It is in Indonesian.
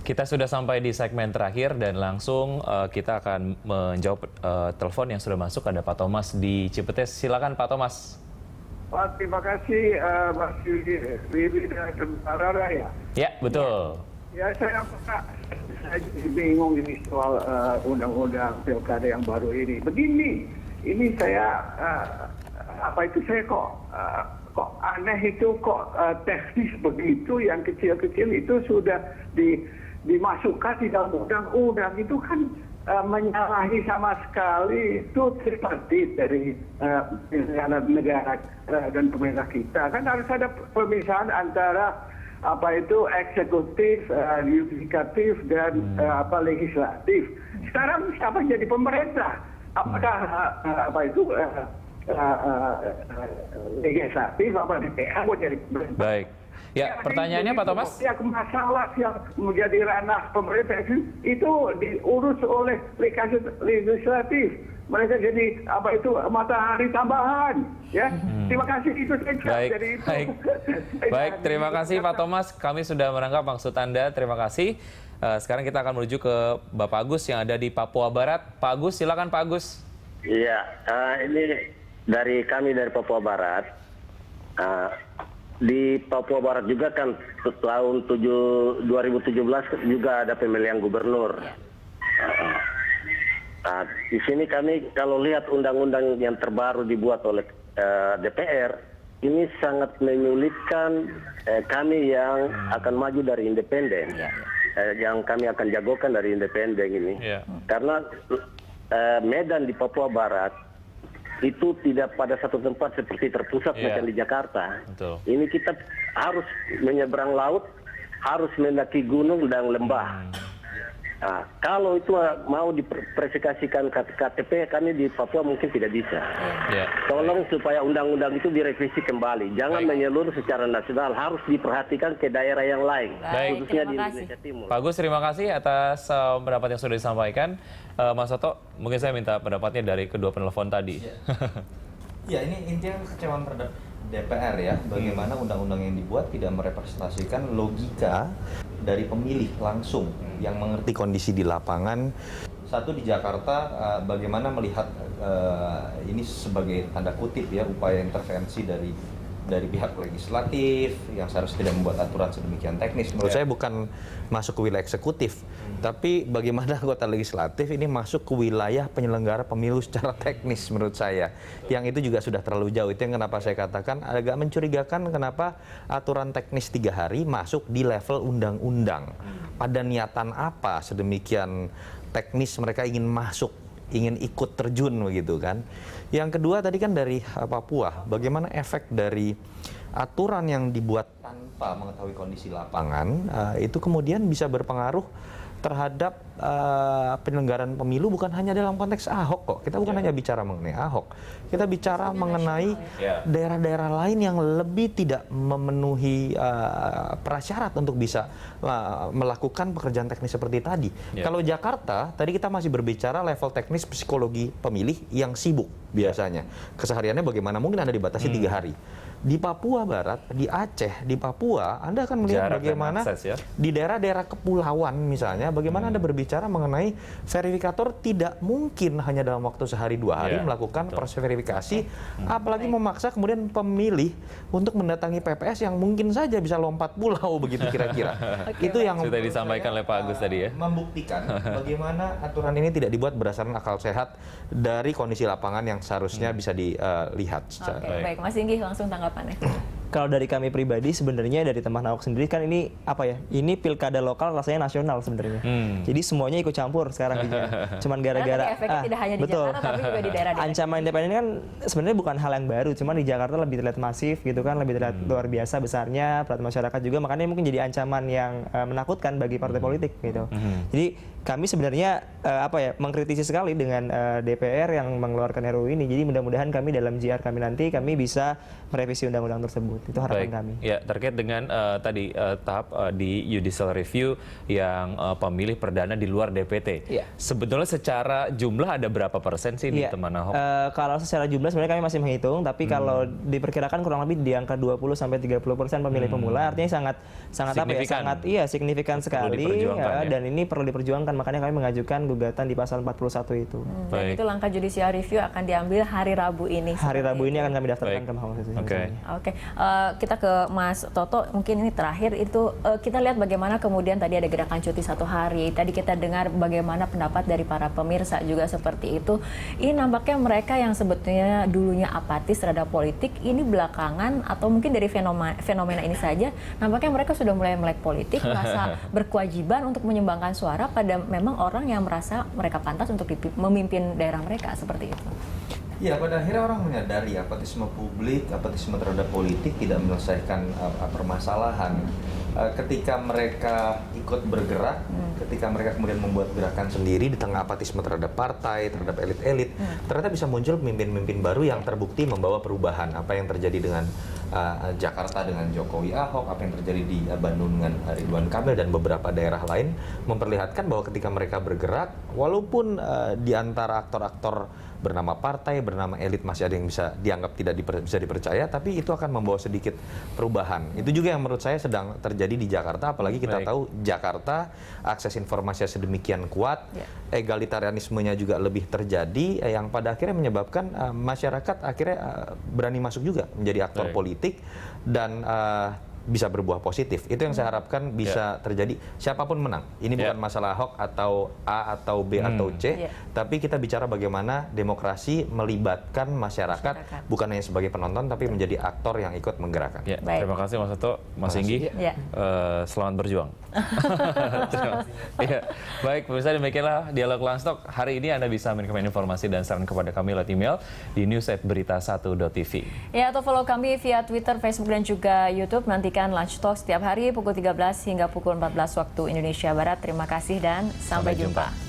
Kita sudah sampai di segmen terakhir dan langsung kita akan menjawab telepon yang sudah masuk. Ada Pak Thomas di Cipetes. Silakan Pak Thomas. Pak, terima kasih Mas Wiwi dan Tentara Raya. Ya, betul. Ya, saya bingung ini soal undang-undang pilkada yang baru ini. Begini, ini saya saya kok aneh itu, kok teknis begitu, yang kecil-kecil itu sudah dimasukkan di dalam undang-undang. Itu kan menyalahi sama sekali itu tripartit dari negara dan pemerintah kita. Kan harus ada pemisahan antara eksekutif, yudikatif dan legislatif. Sekarang siapa jadi pemerintah? Apakah legislatif, DPR mau jadi pemerintah? Baik. Ya, pertanyaannya Pak Thomas? Ya, masalah yang menjadi ranah pemerintah itu diurus oleh legislatif. Mereka jadi matahari tambahan, ya. Terima kasih, itu saja. Baik, terima kasih Pak Thomas. Kami sudah menangkap maksud Anda. Terima kasih. Sekarang kita akan menuju ke Bapak Agus yang ada di Papua Barat. Pak Agus, silakan Pak Agus. Iya, ini dari kami dari Papua Barat. Di Papua Barat juga kan tahun 2017 juga ada pemilihan gubernur. Di sini kami kalau lihat undang-undang yang terbaru dibuat oleh DPR, ini sangat menyulitkan kami yang akan maju dari independen, yang kami akan jagokan dari independen ini. Karena Medan di Papua Barat itu tidak pada satu tempat seperti terpusat macam di Jakarta. Betul. Ini kita harus menyeberang laut, harus mendaki gunung dan lembah. Nah, kalau itu mau dipresentasikan KTP, kami di Papua mungkin tidak bisa. Tolong supaya undang-undang itu direvisi kembali. Jangan menyeluruh secara nasional, harus diperhatikan ke daerah yang lain, khususnya di Indonesia Timur. Pak Agus, terima kasih atas pendapat yang sudah disampaikan. Mas Soto, mungkin saya minta pendapatnya dari kedua penelpon tadi. Ya, ini intinya kekecewaan terhadap DPR ya, bagaimana undang-undang yang dibuat tidak merepresentasikan logika dari pemilih langsung yang mengerti kondisi di lapangan. Satu, di Jakarta, bagaimana melihat ini sebagai tanda kutip ya upaya intervensi dari pihak legislatif yang seharusnya tidak membuat aturan sedemikian teknis. Menurut saya bukan masuk ke wilayah eksekutif, tapi bagaimana anggota legislatif ini masuk ke wilayah penyelenggara pemilu secara teknis menurut saya. Yang itu juga sudah terlalu jauh. Itu yang kenapa saya katakan agak mencurigakan kenapa aturan teknis 3 hari masuk di level undang-undang. Pada niatan apa sedemikian teknis mereka ingin masuk, ingin ikut terjun begitu kan. Yang kedua tadi kan dari Papua, bagaimana efek dari aturan yang dibuat tanpa mengetahui kondisi lapangan itu kemudian bisa berpengaruh terhadap penyelenggaraan pemilu bukan hanya dalam konteks Ahok kok. Kita bukan hanya bicara mengenai Ahok. Kita bicara mengenai daerah-daerah lain yang lebih tidak memenuhi prasyarat untuk bisa melakukan pekerjaan teknis seperti tadi. Kalau Jakarta, tadi kita masih berbicara level teknis psikologi pemilih yang sibuk biasanya. Kesehariannya bagaimana mungkin Anda dibatasi 3 hari. Di Papua Barat, di Aceh, di Papua, Anda akan melihat bagaimana di daerah-daerah kepulauan misalnya, bagaimana Anda berbicara mengenai verifikator tidak mungkin hanya dalam waktu sehari 2 hari melakukan proses verifikasi, apalagi memaksa kemudian pemilih untuk mendatangi PPS yang mungkin saja bisa lompat pulau begitu kira-kira. Itu yang sudah disampaikan oleh Pak Agus tadi ya. Membuktikan bagaimana aturan ini tidak dibuat berdasarkan akal sehat dari kondisi lapangan yang seharusnya bisa dilihat. Baik, Mas Inggih langsung tanggapannya. Kalau dari kami pribadi sebenarnya dari teman Ahok sendiri kan ini ini pilkada lokal rasanya nasional sebenarnya. Jadi semuanya ikut campur sekarang gitu. Cuman gara-gara tidak hanya di Jakarta tapi juga di daerah. Ancaman independen kan sebenarnya bukan hal yang baru, cuman di Jakarta lebih terlihat masif gitu kan, lebih terlihat luar biasa besarnya peran masyarakat juga, makanya mungkin jadi ancaman yang menakutkan bagi partai politik gitu. Jadi kami sebenarnya mengkritisi sekali dengan DPR yang mengeluarkan RUU ini. Jadi mudah-mudahan kami dalam JR kami nanti kami bisa merevisi undang-undang tersebut. Itu harapan Baik. kami. Ya, terkait dengan tadi tahap di judicial review yang pemilih perdana di luar DPT. Iya. Sebetulnya secara jumlah ada berapa persen sih di Iya. teman Ahok? Kalau secara jumlah sebenarnya kami masih menghitung, tapi kalau diperkirakan kurang lebih di angka 20-30% pemilih pemula, artinya sangat Signifikan. signifikan Perlu sekali, diperjuangkan, ya. dan ini perlu diperjuangkan, makanya kami mengajukan gugatan di pasal 41 itu. Dan Baik. itu langkah judicial review akan diambil hari Rabu ini. Hari Rabu ini akan kami daftarkan Baik. ke Mahkamah Konstitusi. Oke. Oke, kita ke Mas Toto, mungkin ini terakhir itu kita lihat bagaimana kemudian tadi ada gerakan cuti 1 hari. Tadi kita dengar bagaimana pendapat dari para pemirsa juga seperti itu. Ini nampaknya mereka yang sebetulnya dulunya apatis terhadap politik, ini belakangan atau mungkin dari fenomena ini saja, nampaknya mereka sudah mulai melek politik, merasa berkewajiban untuk menyumbangkan suara pada memang orang yang merasa mereka pantas untuk memimpin daerah mereka seperti itu. Ya, pada akhirnya orang menyadari apatisme publik, apatisme terhadap politik tidak menyelesaikan permasalahan. Ketika mereka ikut bergerak, ketika mereka kemudian membuat gerakan sendiri di tengah apatisme terhadap partai, terhadap elit-elit, ternyata bisa muncul pemimpin-pemimpin baru yang terbukti membawa perubahan. Apa yang terjadi dengan Jakarta dengan Jokowi Ahok, apa yang terjadi di Bandung dengan Ridwan Kamil dan beberapa daerah lain, memperlihatkan bahwa ketika mereka bergerak, walaupun di antara aktor-aktor bernama partai, bernama elit masih ada yang bisa dianggap tidak bisa dipercaya, tapi itu akan membawa sedikit perubahan. Itu juga yang menurut saya sedang terjadi di Jakarta, apalagi kita Baik. tahu Jakarta akses informasi sedemikian kuat, egalitarianismenya juga lebih terjadi, yang pada akhirnya menyebabkan masyarakat akhirnya berani masuk juga menjadi aktor Baik. politik dan bisa berbuah positif. Itu yang saya harapkan bisa terjadi. Siapapun menang. Ini bukan masalah Ahok atau A atau B atau C, tapi kita bicara bagaimana demokrasi melibatkan masyarakat, bukan hanya sebagai penonton, tapi menjadi aktor yang ikut menggerakkan. Ya, Baik. terima kasih Mas Toto, Mas Inggi. Ya. Selamat berjuang. Terima kasih. Ya, baik, pemirsa, demikianlah dialog Langstok. Hari ini Anda bisa mengirimkan informasi dan saran kepada kami lewat email di news@berita1.tv. Ya, atau follow kami via Twitter, Facebook, dan juga YouTube. Nantikan Lunch Talk setiap hari pukul 13 hingga pukul 14 waktu Indonesia Barat. Terima kasih dan sampai jumpa.